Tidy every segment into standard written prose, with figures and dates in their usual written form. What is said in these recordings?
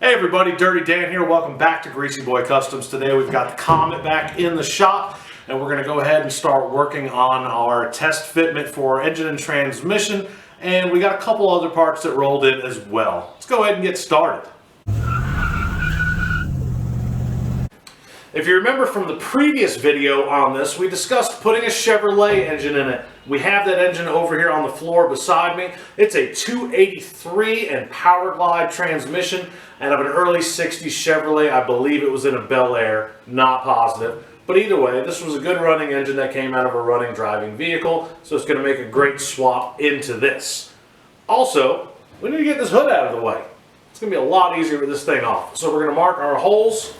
Hey everybody, Dirty Dan here. Welcome back to Greasy Boy Customs. Today we've got the Comet back in the shop and we're going to go ahead and start working on our test fitment for engine and transmission, and we got a couple other parts that rolled in as well. Let's go ahead and get started. If you remember from the previous video on this, we discussed putting a Chevrolet engine in it. We have that engine over here on the floor beside me. It's a 283 and Power Glide transmission and of an early 60s Chevrolet. I believe it was in a Bel Air, not positive. But either way, this was a good running engine that came out of a running driving vehicle, so it's going to make a great swap into this. Also, we need to get this hood out of the way. It's going to be a lot easier with this thing off. So we're going to mark our holes.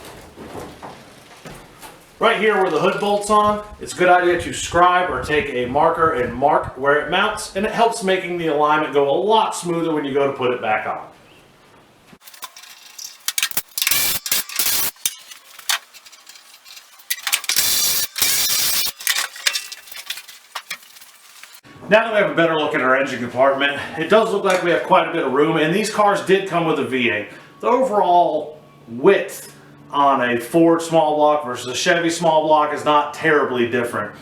Right here where the hood bolts on, it's a good idea to scribe or take a marker and mark where it mounts, and it helps making the alignment go a lot smoother when you go to put it back on. Now that we have a better look at our engine compartment, it does look like we have quite a bit of room, and these cars did come with a V8. The overall width on a Ford small block versus a Chevy small block is not terribly different.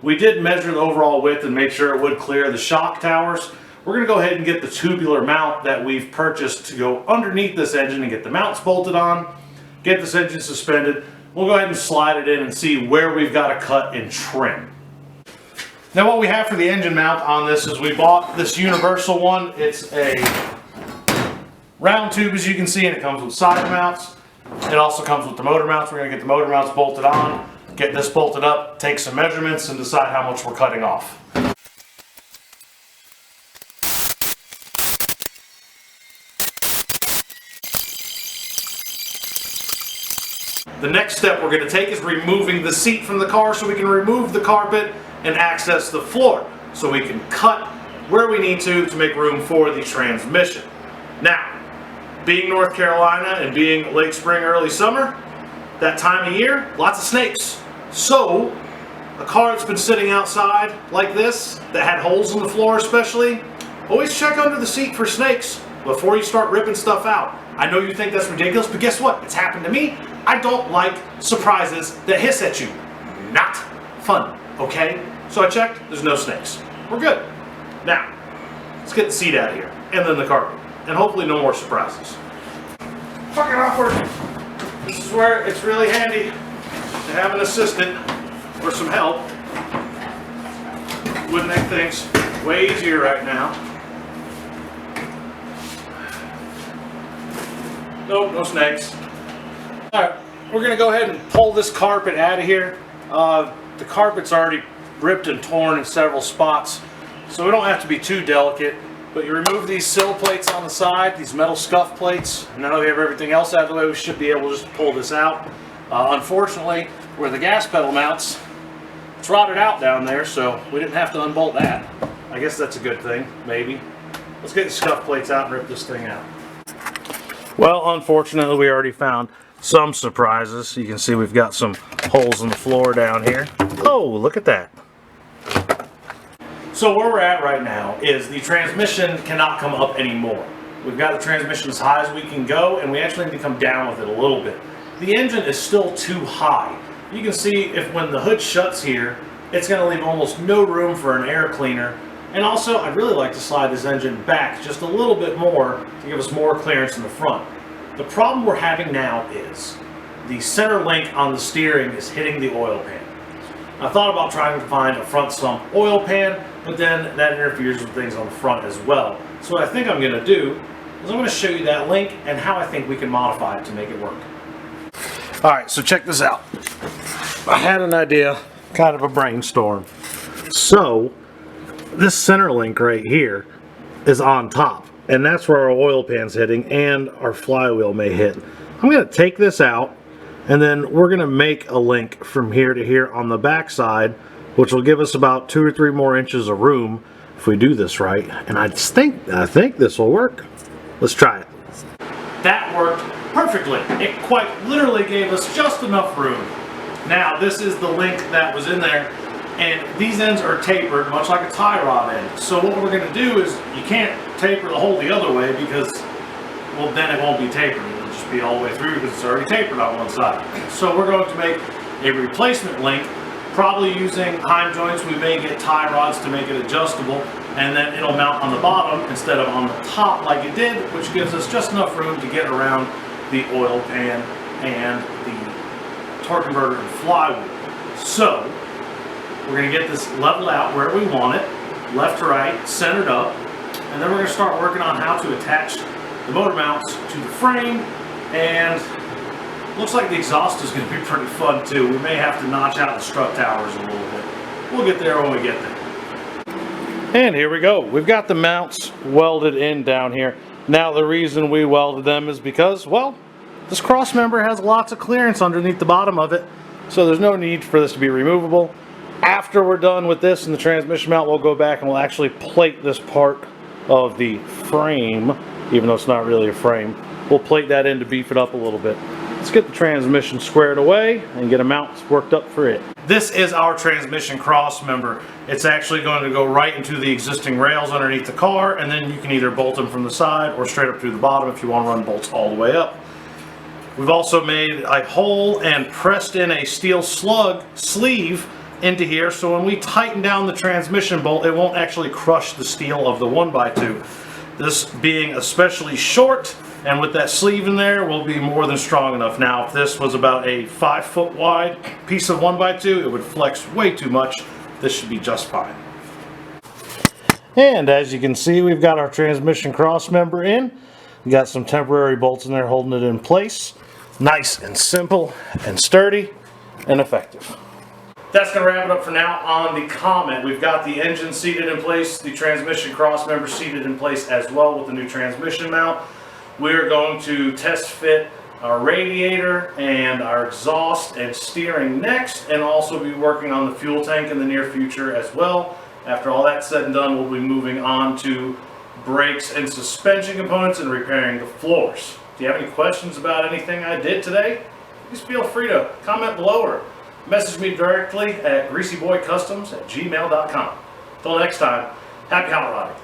We did measure the overall width and make sure it would clear the shock towers. We're going to go ahead and get the tubular mount that we've purchased to go underneath this engine and get the mounts bolted on, get this engine suspended. We'll go ahead and slide it in and see where we've got to cut and trim. Now what we have for the engine mount on this is we bought this universal one. It's a round tube, as you can see, and it comes with side mounts. It also comes with the motor mounts. We're going to get the motor mounts bolted on, get this bolted up, take some measurements, and decide how much we're cutting off. The next step we're going to take is removing the seat from the car so we can remove the carpet and access the floor, so we can cut where we need to make room for the transmission. Now, being North Carolina and being late spring, early summer, that time of year, lots of snakes. So, a car that's been sitting outside like this, that had holes in the floor especially, always check under the seat for snakes before you start ripping stuff out. I know you think that's ridiculous, but guess what? It's happened to me. I don't like surprises that hiss at you. Not fun, okay? So I checked, there's no snakes. We're good. Now, let's get the seat out of here, and then the carpet. And hopefully no more surprises. Fucking awkward. This is where it's really handy to have an assistant or some help. Would make things way easier right now. Nope, no snakes. Alright, we're going to go ahead and pull this carpet out of here. The carpet's already ripped and torn in several spots, so we don't have to be too delicate. But you remove these sill plates on the side, these metal scuff plates, and now that we have everything else out of the way, we should be able just to pull this out. Unfortunately, where the gas pedal mounts, it's rotted out down there, so we didn't have to unbolt that. I guess that's a good thing, maybe. Let's get the scuff plates out and rip this thing out. Well, unfortunately, we already found some surprises. You can see we've got some holes in the floor down here. Oh, look at that. So where we're at right now is the transmission cannot come up anymore. We've got the transmission as high as we can go, and we actually need to come down with it a little bit. The engine is still too high. You can see if when the hood shuts here, it's going to leave almost no room for an air cleaner. And also, I'd really like to slide this engine back just a little bit more to give us more clearance in the front. The problem we're having now is the center link on the steering is hitting the oil pan. I thought about trying to find a front sump oil pan, but then that interferes with things on the front as well. So what I think I'm going to do is I'm going to show you that link and how I think we can modify it to make it work. Alright, so check this out. I had an idea, kind of a brainstorm. So, this center link right here is on top, and that's where our oil pan's hitting and our flywheel may hit. I'm going to take this out, and then we're going to make a link from here to here on the back side, which will give us about 2 or 3 more inches of room if we do this right. And I think this will work. Let's try it. That worked perfectly. It quite literally gave us just enough room. Now, this is the link that was in there, and these ends are tapered much like a tie rod end. So what we're going to do is, you can't taper the hole the other way because well then it won't be tapered. It'll just be all the way through because it's already tapered on one side. So we're going to make a replacement link, probably using Heim joints. We may get tie rods to make it adjustable, and then it'll mount on the bottom instead of on the top like it did, which gives us just enough room to get around the oil pan and the torque converter and flywheel. So we're going to get this leveled out where we want it, left to right, centered up, and then we're going to start working on how to attach the motor mounts to the frame. And looks like the exhaust is going to be pretty fun too. We may have to notch out the strut towers a little bit. We'll get there when we get there. And here we go. We've got the mounts welded in down here. Now the reason we welded them is because, well, this cross member has lots of clearance underneath the bottom of it, so there's no need for this to be removable. After we're done with this and the transmission mount, we'll go back and we'll actually plate this part of the frame, even though it's not really a frame. We'll plate that in to beef it up a little bit. Let's get the transmission squared away and get a mount worked up for it. This is our transmission cross member. It's actually going to go right into the existing rails underneath the car, and then you can either bolt them from the side or straight up through the bottom if you want to run bolts all the way up. We've also made a hole and pressed in a steel slug sleeve into here, so when we tighten down the transmission bolt, it won't actually crush the steel of the 1x2. This being especially short, and with that sleeve in there, will be more than strong enough. Now, if this was about a 5-foot wide piece of 1x2, it would flex way too much. This should be just fine. And as you can see, we've got our transmission cross member in. We got some temporary bolts in there holding it in place. Nice and simple and sturdy and effective. That's going to wrap it up for now on the Comet. We've got the engine seated in place, the transmission cross member seated in place as well with the new transmission mount. We're going to test fit our radiator and our exhaust and steering next, and also be working on the fuel tank in the near future as well. After all that's said and done, we'll be moving on to brakes and suspension components and repairing the floors. Do you have any questions about anything I did today? Please feel free to comment below or message me directly at greasyboycustoms@gmail.com. Until next time, happy hot rodding.